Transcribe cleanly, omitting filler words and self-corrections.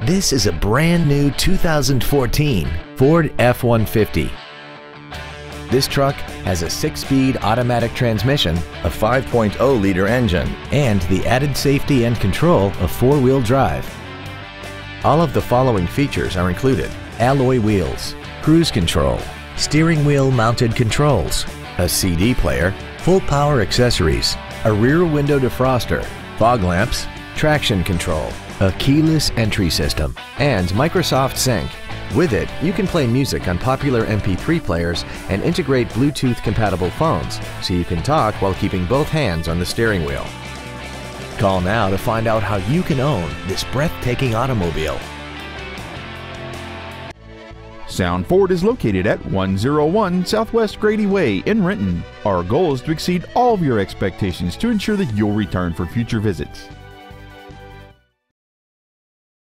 This is a brand new 2014 Ford F-150. This truck has a 6-speed automatic transmission, a 5.0-liter engine, and the added safety and control of 4-wheel drive. All of the following features are included: alloy wheels, cruise control, steering wheel mounted controls, a CD player, full power accessories, a rear window defroster, fog lamps, traction control, a keyless entry system, and Microsoft Sync. With it, you can play music on popular MP3 players and integrate Bluetooth-compatible phones, so you can talk while keeping both hands on the steering wheel. Call now to find out how you can own this breathtaking automobile. Sound Ford is located at 101 Southwest Grady Way in Renton. Our goal is to exceed all of your expectations to ensure that you'll return for future visits.